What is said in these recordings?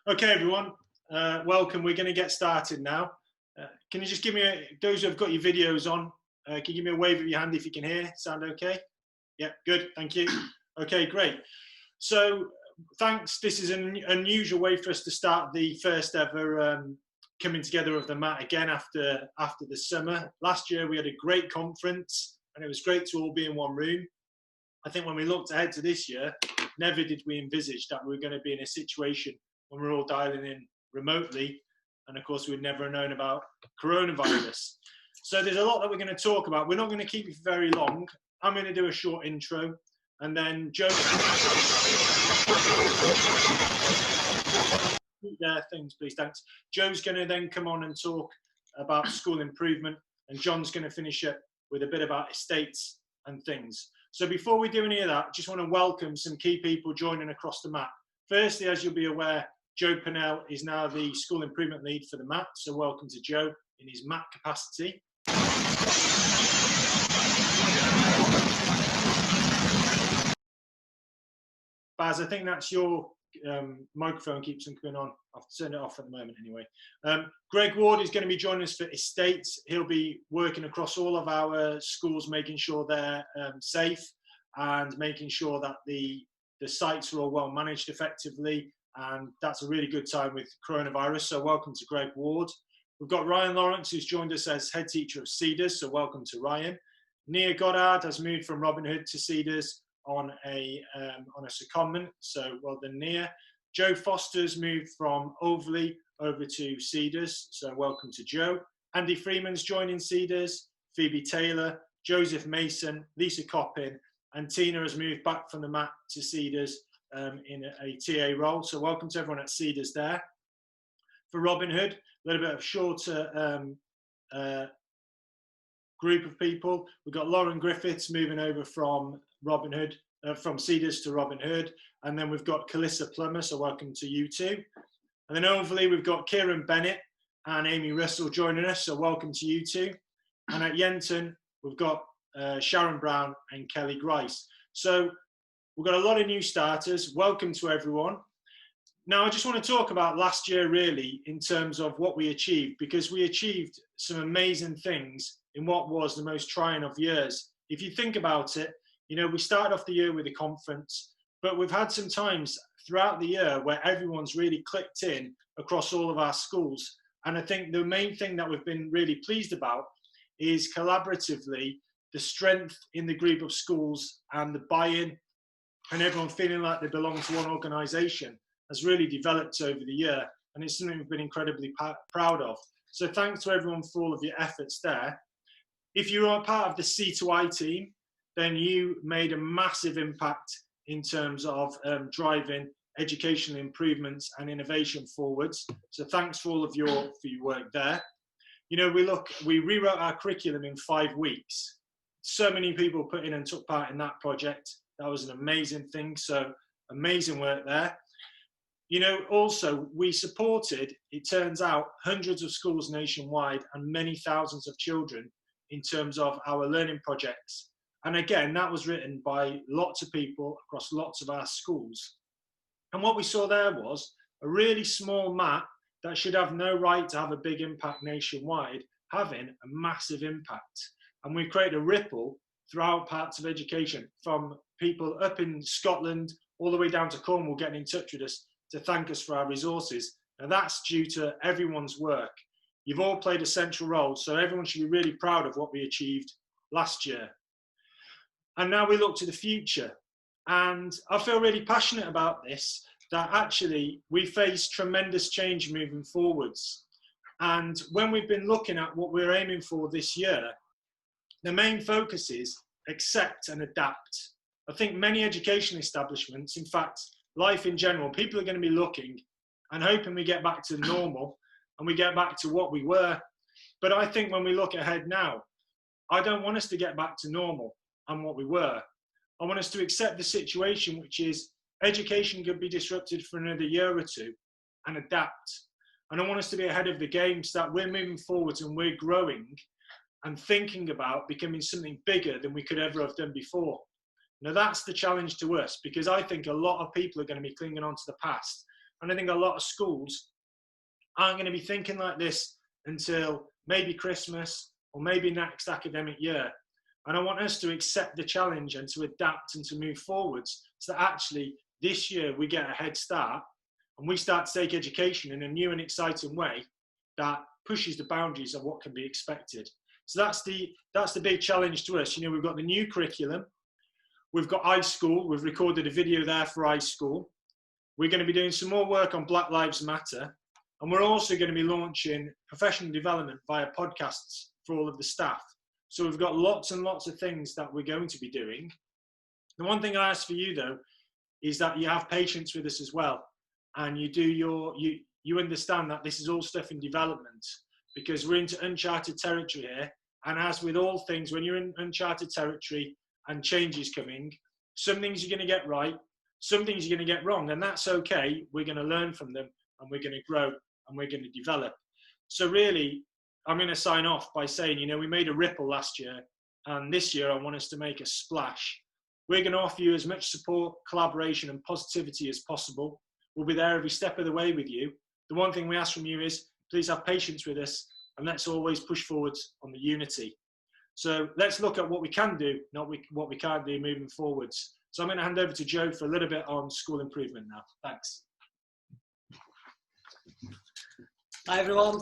Okay, everyone, welcome. We're going to get started now. Can you just give me, those who have got your videos on, can you give me a wave of your hand if you can hear? Sound okay? Yeah, good, thank you. Okay, great. So, thanks. This is an unusual way for us to start the first ever coming together of the MAT again after the summer. Last year we had a great conference and it was great to all be in one room. I think when we looked ahead to this year, never did we envisage that we were going to be in a situation when we're all dialing in remotely, and of course we'd never known about coronavirus. So there's a lot that we're going to talk about. We're not going to keep you for very long. I'm going to do a short intro, and then Joe. Things, please, thanks. Joe's going to then come on and talk about school improvement, and John's going to finish it with a bit about estates and things. So before we do any of that, I just want to welcome some key people joining across the MAT. Firstly, as you'll be aware, Joe Pennell is now the school improvement lead for the MAT, so welcome to Joe in his MAT capacity. Baz, I think that's your microphone keeps on coming on. I've turned it off at the moment anyway. Greg Ward is going to be joining us for estates. He'll be working across all of our schools, making sure they're safe and making sure that the sites are all well managed effectively. And that's a really good time with coronavirus. So welcome to Greg Ward. We've got Ryan Lawrence, who's joined us as head teacher of Cedars. So welcome to Ryan. Nia Goddard has moved from Robin Hood to Cedars on a secondment. So well done, Nia. Joe Foster's moved from Overley over to Cedars. So welcome to Joe. Andy Freeman's joining Cedars. Phoebe Taylor, Joseph Mason, Lisa Coppin, and Tina has moved back from the MAT to Cedars in a TA role. So welcome to everyone at Cedars there. For Robin Hood, a little bit of shorter group of people. We've got Lauren Griffiths moving over from Robin Hood, from Cedars to Robin Hood. And then we've got Calissa Plummer, so welcome to you too. And then overly, we've got Kieran Bennett and Amy Russell joining us, so welcome to you too. And at Yenton, we've got Sharon Brown and Kelly Grice. So we've got a lot of new starters. Welcome to everyone. Now, I just want to talk about last year really in terms of what we achieved, because we achieved some amazing things in what was the most trying of years. If you think about it, you know, we started off the year with a conference, but we've had some times throughout the year where everyone's really clicked in across all of our schools. And I think the main thing that we've been really pleased about is collaboratively the strength in the group of schools and the buy-in and everyone feeling like they belong to one organisation has really developed over the year. And it's something we've been incredibly proud of. So thanks to everyone for all of your efforts there. If you are part of the C2I team, then you made a massive impact in terms of driving educational improvements and innovation forwards. So thanks for all of your work there. You know, we rewrote our curriculum in 5 weeks. So many people put in and took part in that project. That was an amazing thing. So amazing work there. You know, also we supported, it turns out, hundreds of schools nationwide and many thousands of children in terms of our learning projects. And again, that was written by lots of people across lots of our schools. And what we saw there was a really small MAT that should have no right to have a big impact nationwide, having a massive impact. And we created a ripple throughout parts of education, from people up in Scotland all the way down to Cornwall getting in touch with us to thank us for our resources. And that's due to everyone's work. You've all played a central role, so everyone should be really proud of what we achieved last year. And now we look to the future. And I feel really passionate about this, that actually we face tremendous change moving forwards. And when we've been looking at what we're aiming for this year, the main focus is accept and adapt. I think many education establishments, in fact, life in general, people are going to be looking and hoping we get back to normal and we get back to what we were. But I think when we look ahead now, I don't want us to get back to normal and what we were. I want us to accept the situation, which is education could be disrupted for another year or two, and adapt. And I want us to be ahead of the game so that we're moving forwards and we're growing and thinking about becoming something bigger than we could ever have done before. Now that's the challenge to us, because I think a lot of people are going to be clinging on to the past And I think a lot of schools aren't going to be thinking like this until maybe Christmas or maybe next academic year. And I want us to accept the challenge and to adapt and to move forwards, so that actually this year we get a head start and we start to take education in a new and exciting way that pushes the boundaries of what can be expected. So that's the big challenge to us. You know, we've got the new curriculum, we've got iSchool, we've recorded a video there for iSchool. We're going to be doing some more work on Black Lives Matter, and we're also going to be launching professional development via podcasts for all of the staff. So we've got lots and lots of things that we're going to be doing. The one thing I ask for you though is that you have patience with us as well, and you understand that this is all stuff in development, because we're into uncharted territory here. And as with all things, when you're in uncharted territory and change is coming, some things you're going to get right, some things you're going to get wrong, and that's okay. We're going to learn from them, and we're going to grow, and we're going to develop. So really, I'm going to sign off by saying, you know, we made a ripple last year, and this year I want us to make a splash. We're going to offer you as much support, collaboration, and positivity as possible. We'll be there every step of the way with you. The one thing we ask from you is, please have patience with us, and let's always push forwards on the unity. So let's look at what we can do, not what we can't do moving forwards. So I'm going to hand over to Joe for a little bit on school improvement now. Thanks. Hi everyone,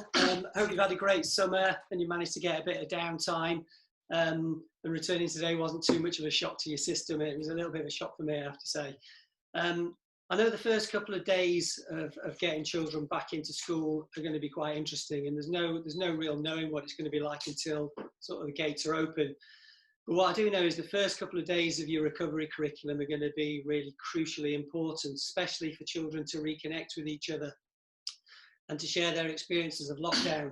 hope you've had a great summer and you managed to get a bit of downtime. And returning today wasn't too much of a shock to your system. It was a little bit of a shock for me, I have to say. I know the first couple of days of getting children back into school are going to be quite interesting, and there's no real knowing what it's going to be like until sort of the gates are open. But what I do know is the first couple of days of your recovery curriculum are going to be really crucially important, especially for children to reconnect with each other and to share their experiences of lockdown.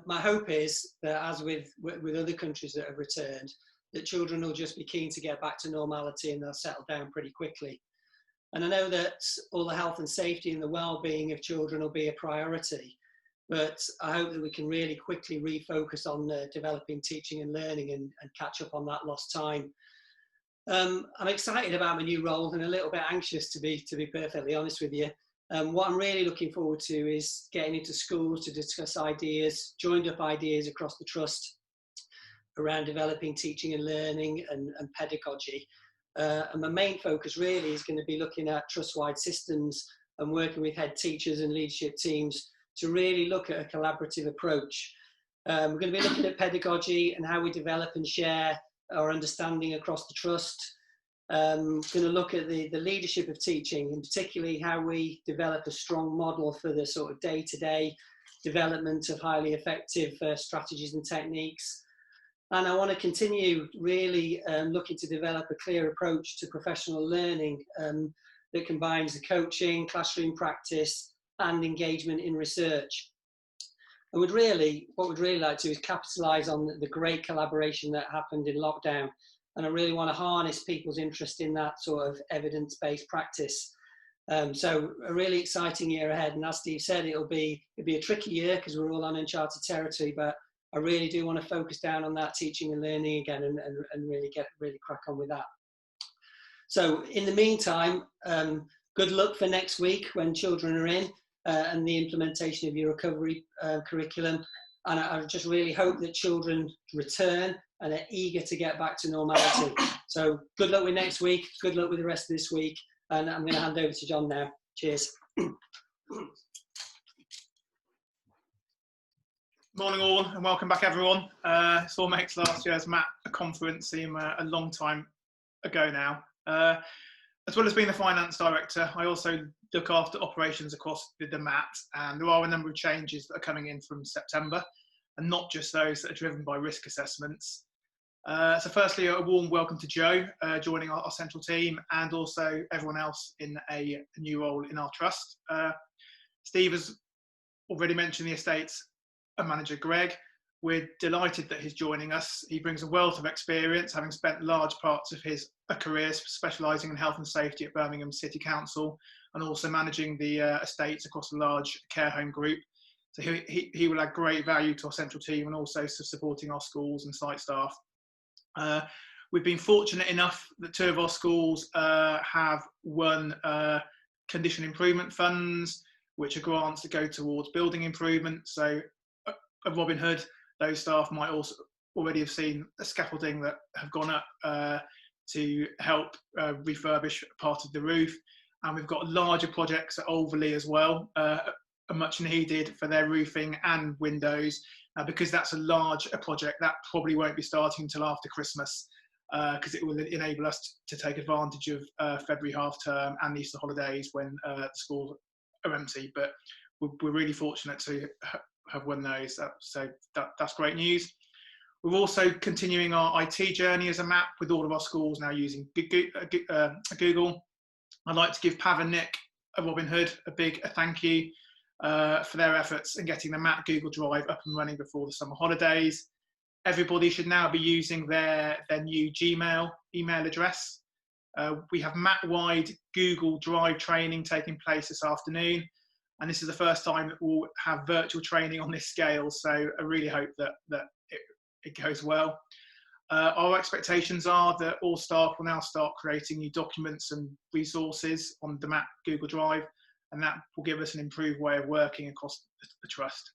My hope is that, as with other countries that have returned, that children will just be keen to get back to normality and they'll settle down pretty quickly. And I know that all the health and safety and the well-being of children will be a priority, but I hope that we can really quickly refocus on developing teaching and learning and catch up on that lost time. I'm excited about my new role and a little bit anxious, to be perfectly honest with you. What I'm really looking forward to is getting into schools to discuss ideas, joined up ideas across the trust around developing teaching and learning and pedagogy. And my main focus really is going to be looking at trust-wide systems and working with head teachers and leadership teams to really look at a collaborative approach. We're going to be looking at pedagogy and how we develop and share our understanding across the trust. Going to look at the leadership of teaching, and particularly how we develop a strong model for the sort of day-to-day development of highly effective strategies and techniques. And I want to continue really looking to develop a clear approach to professional learning that combines the coaching, classroom practice, and engagement in research. And what we'd really like to do is capitalise on the great collaboration that happened in lockdown. And I really want to harness people's interest in that sort of evidence-based practice. So a really exciting year ahead. And as Steve said, it'll be a tricky year because we're all on uncharted territory, but I really do want to focus down on that teaching and learning again and really crack on with that. So in the meantime, good luck for next week when children are in and the implementation of your recovery curriculum. And I just really hope that children return and are eager to get back to normality. So good luck with next week. Good luck with the rest of this week. And I'm going to hand over to John now. Cheers. Morning all, and welcome back everyone. Saw makes last year's MAT conference seem a long time ago now. As well as being the finance director, I also look after operations across the MAT, and there are a number of changes that are coming in from September, and not just those that are driven by risk assessments. So firstly, a warm welcome to Joe joining our central team, and also everyone else in a new role in our trust. Steve has already mentioned the estates manager Greg. We're delighted that he's joining us. He brings a wealth of experience, having spent large parts of his career specialising in health and safety at Birmingham City Council, and also managing the estates across a large care home group. So he will add great value to our central team, and also supporting our schools and site staff. We've been fortunate enough that 2 of our schools have won condition improvement funds, which are grants that go towards building improvements. So at Robin Hood, those staff might also already have seen the scaffolding that have gone up to help refurbish part of the roof. And we've got larger projects at Overley as well, are much needed for their roofing and windows. Because that's a large project, that probably won't be starting until after Christmas, because it will enable us to take advantage of February half term and Easter holidays when the schools are empty. But we're really fortunate to have won those, so that's great news. We're also continuing our IT journey as a MAP with all of our schools now using Google. I'd like to give Pav and Nick at Robin Hood a big thank you for their efforts in getting the MAP Google Drive up and running before the summer holidays. Everybody should now be using their new Gmail email address. We have MAP-wide Google Drive training taking place this afternoon, and this is the first time that we'll have virtual training on this scale, so I really hope that it goes well. Our expectations are that all staff will now start creating new documents and resources on the MAP Google Drive, and that will give us an improved way of working across the trust.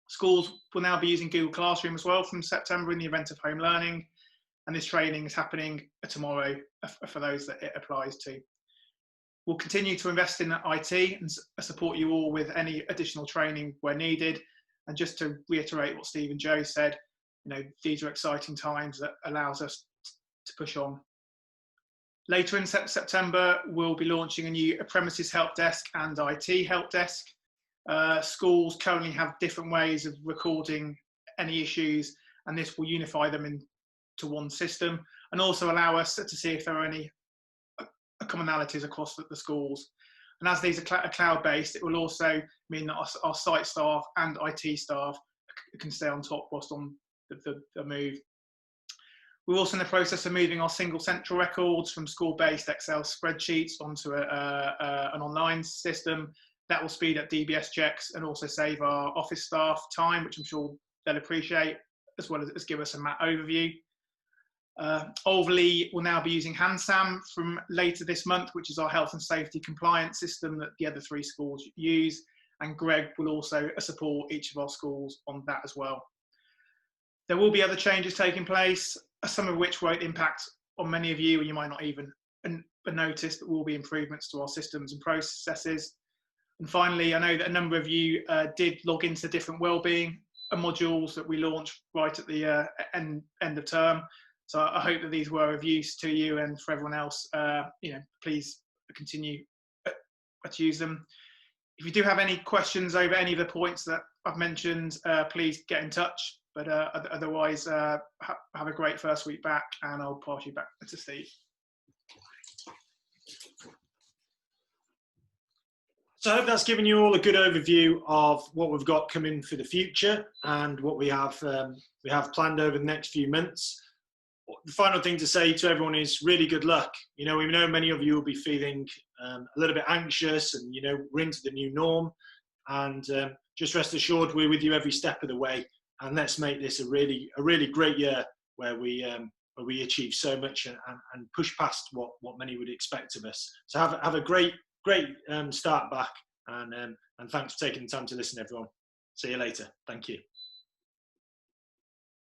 Schools will now be using Google Classroom as well from September in the event of home learning, and this training is happening tomorrow for those that it applies to. We'll continue to invest in IT and support you all with any additional training where needed. And just to reiterate what Steve and Joe said, these are exciting times that allows us to push on. Later in September, we'll be launching a new premises help desk and IT help desk. Schools currently have different ways of recording any issues, and this will unify them into one system and also allow us to see if there are any commonalities across the schools. And as these are cloud-based, it will also mean that our site staff and IT staff can stay on top whilst on the move. We're also in the process of moving our single central records from school-based Excel spreadsheets onto an online system. That will speed up DBS checks and also save our office staff time, which I'm sure they'll appreciate, as well as give us a MAP overview. Overley will now be using HandSam from later this month, which is our health and safety compliance system that the other 3 schools use, and Greg will also support each of our schools on that as well. There will be other changes taking place, some of which won't impact on many of you, and you might not even notice, but will be improvements to our systems and processes. And finally, I know that a number of you did log into different wellbeing modules that we launched right at the end of term. So I hope that these were of use to you, and for everyone else, please continue to use them. If you do have any questions over any of the points that I've mentioned, please get in touch. But otherwise, have a great first week back, and I'll pass you back to Steve. So I hope that's given you all a good overview of what we've got coming for the future and what we have planned over the next few months. The final thing to say to everyone is really good luck. We know many of you will be feeling a little bit anxious, and we're into the new norm. And just rest assured, we're with you every step of the way. And let's make this a really great year where we achieve so much and push past what many would expect of us. So have a great start back, and thanks for taking the time to listen, everyone. See you later. Thank you.